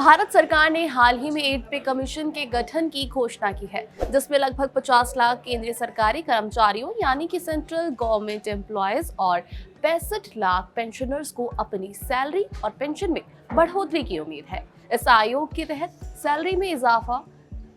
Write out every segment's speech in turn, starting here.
भारत सरकार ने हाल ही में 8 पे कमीशन के गठन की घोषणा की है, जिसमें लगभग 50 लाख केंद्रीय सरकारी कर्मचारियों यानी कि सेंट्रल गवर्नमेंट एम्प्लॉयज और 65 लाख पेंशनर्स को अपनी सैलरी और पेंशन में बढ़ोतरी की उम्मीद है। इस आयोग के तहत सैलरी में इजाफा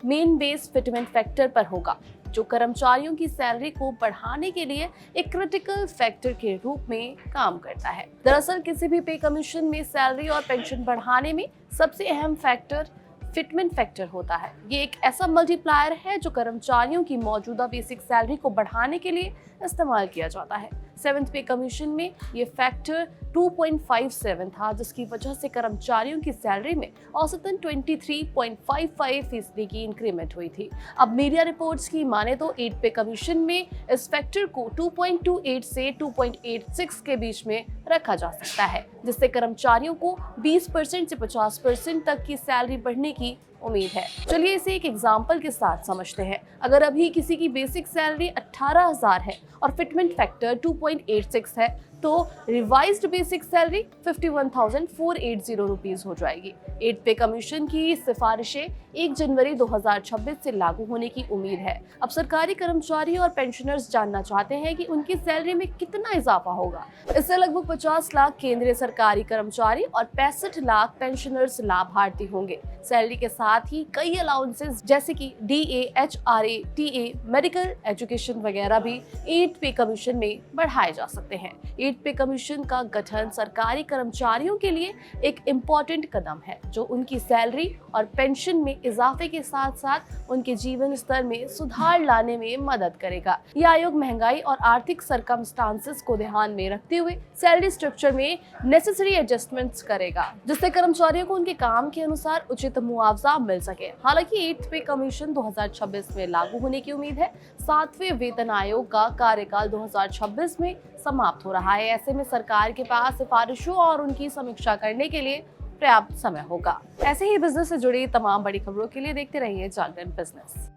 मेन बेस फिटमेंट फैक्टर पर होगा, जो कर्मचारियों की सैलरी को बढ़ाने के लिए एक क्रिटिकल फैक्टर के रूप में काम करता है। दरअसल किसी भी पे कमीशन में सैलरी और पेंशन बढ़ाने में सबसे अहम फैक्टर फिटमेंट फैक्टर होता है। ये एक ऐसा मल्टीप्लायर है जो कर्मचारियों की मौजूदा बेसिक सैलरी को बढ़ाने के लिए इस्तेमाल किया जाता है। 7th पे कमीशन में ये फैक्टर 2.57 था, जिसकी वजह से कर्मचारियों की सैलरी में औसतन 23.55% की इंक्रीमेंट हुई थी। अब मीडिया रिपोर्ट्स की माने तो 8 पे कमीशन में इस फैक्टर को 2.28 से 2.86 के बीच में रखा जा सकता है, जिससे कर्मचारियों को 20% से 50% तक की सैलरी बढ़ने की उम्मीद है। चलिए इसे एक एग्जाम्पल के साथ समझते हैं। अगर अभी किसी की बेसिक सैलरी 18,000 है और फिटमेंट फैक्टर 2.86 है, तो रिवाइज्ड बेसिक सैलरी 51,480 रुपीज हो जाएगी। 8 पे कमीशन की सिफारिशें 1 जनवरी 2026 से लागू होने की उम्मीद है। अब सरकारी कर्मचारी और पेंशनर्स जानना चाहते हैं कि उनकी सैलरी में कितना इजाफा होगा। इससे लगभग 50 लाख केंद्रीय सरकारी कर्मचारी और 65 लाख पेंशनर्स लाभार्थी होंगे। सैलरी के साथ ही कई अलाउंसेस जैसे कि DA, HRA, TA, medical education वगैरह भी 8 पे कमीशन में बढ़ाए जा सकते हैं। 8 पे कमीशन का गठन सरकारी कर्मचारियों के लिए एक इम्पॉर्टेंट कदम है, जो उनकी सैलरी और पेंशन में इजाफे के साथ साथ उनके जीवन स्तर में सुधार लाने में मदद करेगा। यह आयोग महंगाई और आर्थिक सर्कमस्टांसेस को ध्यान में रखते हुए सैलरी स्ट्रक्चर में नेसेसरी एडजस्टमेंट्स करेगा, जिससे कर्मचारियों को उनके काम के अनुसार उचित मुआवजा मिल सके। हालांकि 8 पे कमीशन 2026 में लागू होने की उम्मीद है। 7वें वेतन आयोग का कार्यकाल 2026 में समाप्त हो रहा है। ऐसे में सरकार के पास सिफारिशों और उनकी समीक्षा करने के लिए पर्याप्त समय होगा। ऐसे ही बिजनेस से जुड़ी तमाम बड़ी खबरों के लिए देखते रहिए जागरण बिजनेस।